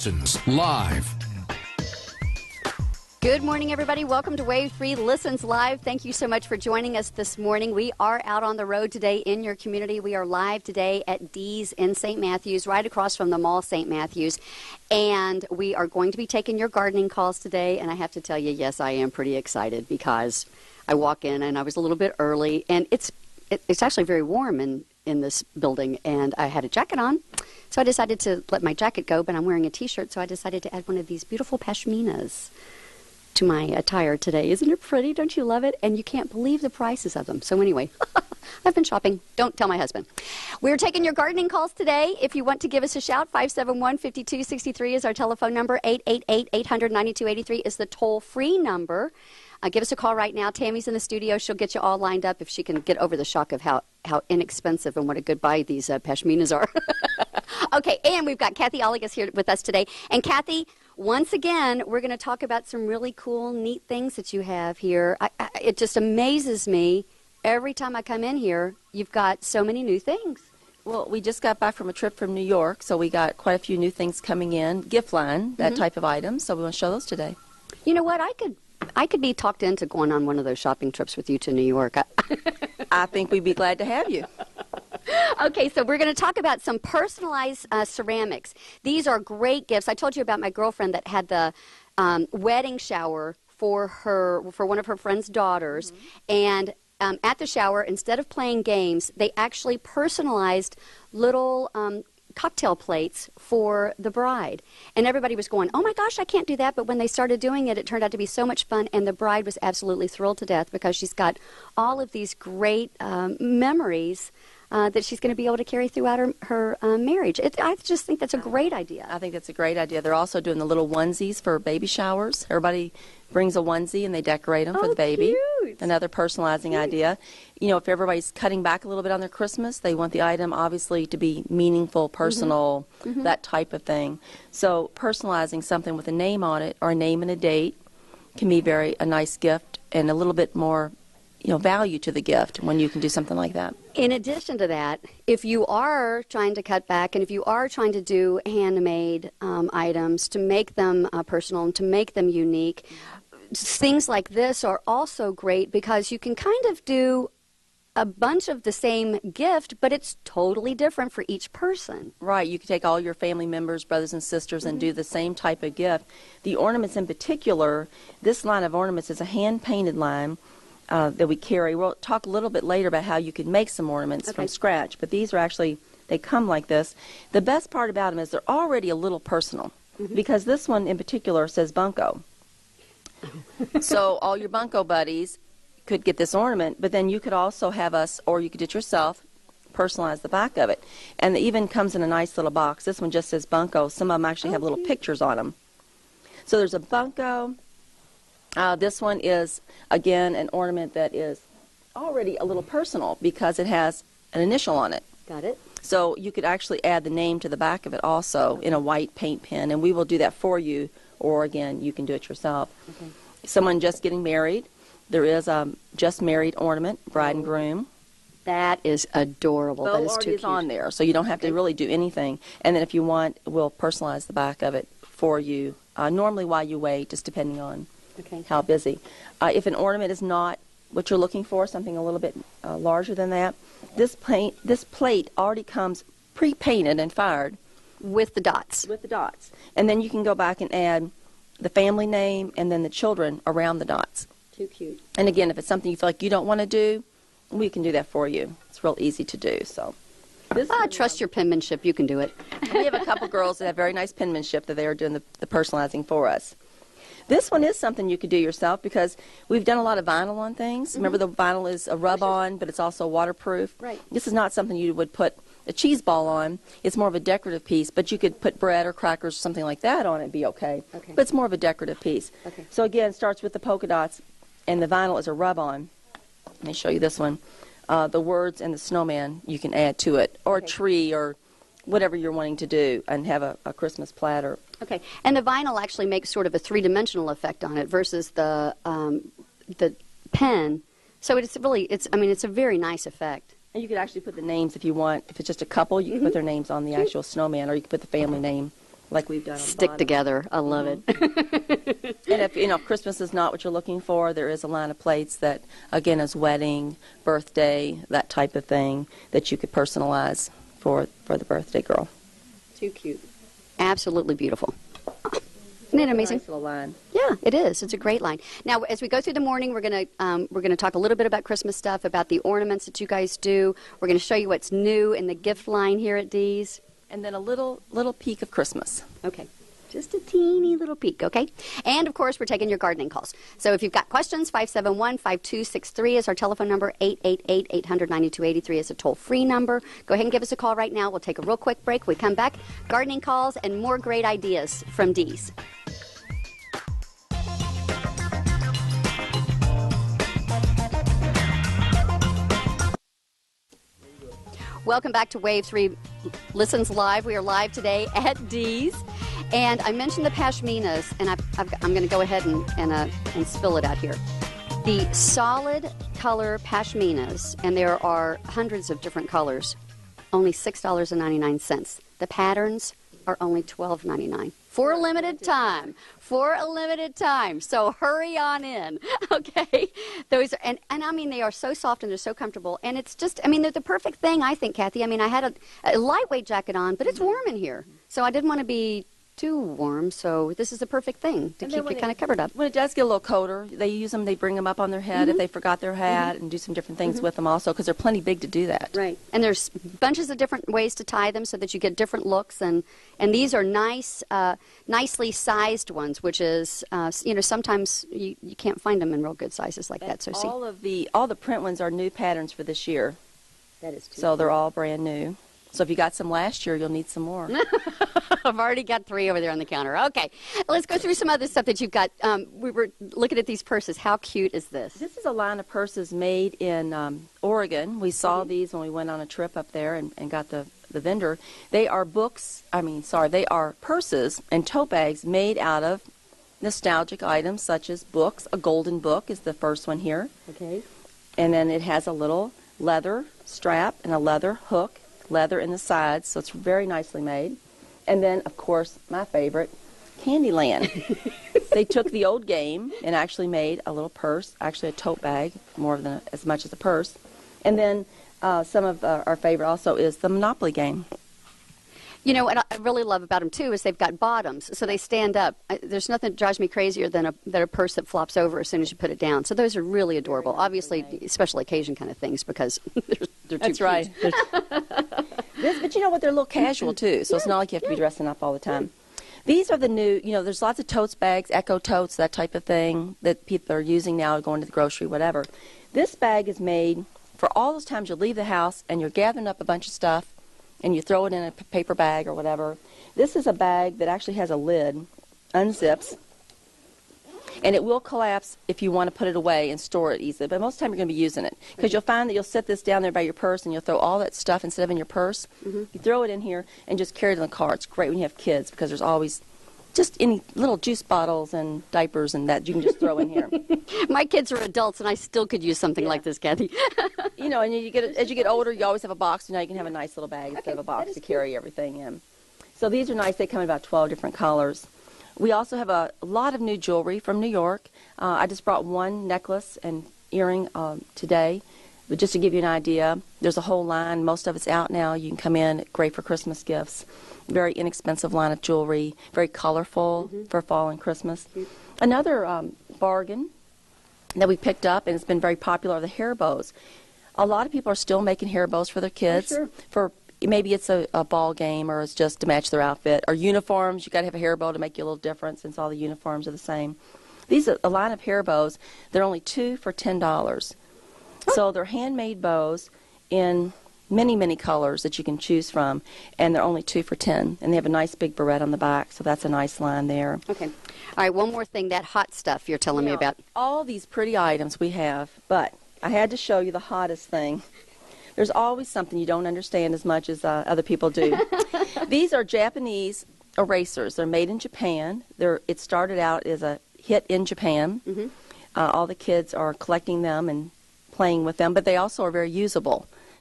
Listens Live. Good morning, everybody. Welcome to Wave 3 Listens Live. Thank you so much for joining us this morning. We are out on the road today in your community. We are live today at Dee's in St. Matthews, right across from the Mall St. Matthews. And we are going to be taking your gardening calls today. And I have to tell you, yes, I am pretty excited because I walk in and I was a little bit early. And it's actually very warm in this building. And I had a jacket on. So I decided to let my jacket go, but I'm wearing a T-shirt. So I decided to add one of these beautiful pashminas to my attire today. Isn't it pretty? Don't you love it? And you can't believe the prices of them. So anyway, I've been shopping. Don't tell my husband. We're taking your gardening calls today. If you want to give us a shout, 571-5263 is our telephone number. 888-800-9283 is the toll-free number. Give us a call right now. Tammy's in the studio. She'll get you all lined up if she can get over the shock of how inexpensive and what a good buy these pashminas are. Okay, and we've got Kathy Oligas here with us today. And Kathy, once again, we're going to talk about some really cool, neat things that you have here. It just amazes me. Every time I come in here, you've got so many new things. Well, we just got back from a trip from New York, so we got quite a few new things coming in. Gift line, that type of items, so we want to show those today. You know what? I could be talked into going on one of those shopping trips with you to New York. I think we'd be glad to have you. Okay, so we're going to talk about some personalized ceramics. These are great gifts. I told you about my girlfriend that had the wedding shower for one of her friend's daughters, and at the shower, instead of playing games, they actually personalized little cocktail plates for the bride. And everybody was going, oh my gosh, I can't do that. But when they started doing it, it turned out to be so much fun. And the bride was absolutely thrilled to death because she's got all of these great memories that she's going to be able to carry throughout her marriage. I just think that's a great idea. I think that's a great idea. They're also doing the little onesies for baby showers. Everybody brings a onesie and they decorate them for the baby. Cute. Another personalizing idea. You know, if everybody's cutting back a little bit on their Christmas, they want the item obviously to be meaningful, personal, that type of thing. So personalizing something with a name on it or a name and a date can be a nice gift and a little bit more value to the gift when you can do something like that. In addition to that, if you are trying to cut back and if you are trying to do handmade items to make them personal and to make them unique, things like this are also great because you can kind of do a bunch of the same gift, but it's totally different for each person. Right. You can take all your family members, brothers and sisters, and do the same type of gift. The ornaments in particular, this line of ornaments is a hand-painted line that we carry. We'll talk a little bit later about how you can make some ornaments from scratch, but these are actually, they come like this. The best part about them is they're already a little personal because this one in particular says Bunko. So all your Bunko buddies could get this ornament, but then you could also have us, or you could do it yourself, personalize the back of it. And it even comes in a nice little box. This one just says Bunko. Some of them actually have little pictures on them. So there's a Bunko. This one is, again, an ornament that is already a little personal because it has an initial on it. Got it. So you could actually add the name to the back of it also in a white paint pen, and we will do that for you, or, again, you can do it yourself. Okay. Someone just getting married, there is a just married ornament, bride and groom. That is adorable. That is too cute. On there, so you don't have to really do anything. And then if you want, we'll personalize the back of it for you, normally while you wait, just depending on how busy. If an ornament is not what you're looking for, something a little bit larger than that, this plate already comes pre-painted and fired. With the dots. With the dots. And then you can go back and add the family name and then the children around the dots. Too cute. And again, if it's something you feel like you don't want to do, we can do that for you. It's real easy to do. So, trust your penmanship. You can do it. We have a couple girls that have very nice penmanship that they are doing the personalizing for us. This one is something you could do yourself because we've done a lot of vinyl on things. Remember, the vinyl is a rub-on, but it's also waterproof. Right. This is not something you would put a cheese ball on. It's more of a decorative piece, but you could put bread or crackers or something like that on it and be okay. But it's more of a decorative piece. So again, it starts with the polka dots, and the vinyl is a rub-on. Let me show you this one. The words and the snowman you can add to it, or a tree, or whatever you're wanting to do, and have a Christmas platter. Okay, and the vinyl actually makes sort of a three-dimensional effect on it versus the pen. So it's a very nice effect. And you could actually put the names if you want. If it's just a couple, you can put their names on the actual snowman, or you can put the family name like we've done on the Stick bottom. together. I love it. And if Christmas is not what you're looking for, there is a line of plates that, again, is wedding, birthday, that type of thing that you could personalize for the birthday girl. Too cute. Absolutely beautiful. Isn't it amazing? Nice little line. Yeah, it is. It's a great line. Now, as we go through the morning, we're gonna talk a little bit about Christmas stuff, about the ornaments that you guys do. We're gonna show you what's new in the gift line here at Dee's. And then a little peek of Christmas. Okay. Just a teeny little peek, okay? And, of course, we're taking your gardening calls. So if you've got questions, 571-5263 is our telephone number. 888-800-9283 is a toll-free number. Go ahead and give us a call right now. We'll take a real quick break. We come back, gardening calls and more great ideas from Dee's. Welcome back to Wave 3 Listens Live. We are live today at Dee's. And I mentioned the pashminas, and I'm going to go ahead and spill it out here. The solid color pashminas, and there are hundreds of different colors, only $6.99. The patterns are only $12.99 for a limited time. For a limited time. So hurry on in, okay? Those are, and I mean, they are so soft and they're so comfortable. And it's just, I mean, they're the perfect thing, I think, Kathy. I mean, I had a lightweight jacket on, but it's warm in here. So I didn't want to be too warm, so this is the perfect thing to keep you kind of covered up. When it does get a little colder, they use them, they bring them up on their head if they forgot their hat and do some different things with them also, because they're plenty big to do that. Right. And there's bunches of different ways to tie them so that you get different looks, and these are nice, nicely sized ones, which is, sometimes you can't find them in real good sizes like that. So all the print ones are new patterns for this year. That is too. So they're all brand new. So if you got some last year, you'll need some more. I've already got 3 over there on the counter. Okay, let's go through some other stuff that you've got. We were looking at these purses. How cute is this? This is a line of purses made in Oregon. We saw these when we went on a trip up there and got the vendor. They are they are purses and tote bags made out of nostalgic items such as books. A golden book is the first one here. Okay. And then it has a little leather strap and a leather hook. Leather in the sides, so it's very nicely made. And then, of course, my favorite, Candyland. They took the old game and actually made a little purse, actually a tote bag, more than as much as a purse. And then some of our favorite also is the Monopoly game. You know, what I really love about them, too, is they've got bottoms, so they stand up. There's nothing that drives me crazier than a purse that flops over as soon as you put it down. So those are really adorable. Obviously, special occasion kind of things, because they're too That's right. But you know what? They're a little casual, too, so it's not like you have to be dressing up all the time. These are the new, there's lots of totes bags, echo totes, that type of thing that people are using now, going to the grocery, whatever. This bag is made for all those times you leave the house and you're gathering up a bunch of stuff and you throw it in a paper bag or whatever. This is a bag that actually has a lid, unzips, and it will collapse if you want to put it away and store it easily. But most of the time you're going to be using it, because you'll find that you'll set this down there by your purse and you'll throw all that stuff instead of in your purse. You throw it in here and just carry it in the car. It's great when you have kids, because there's always just any little juice bottles and diapers and that you can just throw in here. My kids are adults, and I still could use something like this, Kathy. And as you get older, you always have a box, and now you can have a nice little bag instead of a box to carry everything in. So these are nice. They come in about 12 different colors. We also have a lot of new jewelry from New York. I just brought one necklace and earring today. But just to give you an idea, there's a whole line. Most of it's out now. You can come in, great for Christmas gifts. Very inexpensive line of jewelry, very colorful for fall and Christmas. Another bargain that we picked up, and it's been very popular, are the hair bows. A lot of people are still making hair bows for their kids. For maybe it's a ball game, or it's just to match their outfit, or uniforms. You got to have a hair bow to make you a little different, since all the uniforms are the same. These are a line of hair bows. They're only 2 for $10. So they're handmade bows in many, many colors that you can choose from, and they're only 2 for $10. And they have a nice big barrette on the back, so that's a nice line there. Okay. All right, one more thing, that hot stuff you're telling me about. All these pretty items we have, but I had to show you the hottest thing. There's always something you don't understand as much as other people do. These are Japanese erasers. They're made in Japan. It started out as a hit in Japan. All the kids are collecting them and playing with them, but they also are very usable.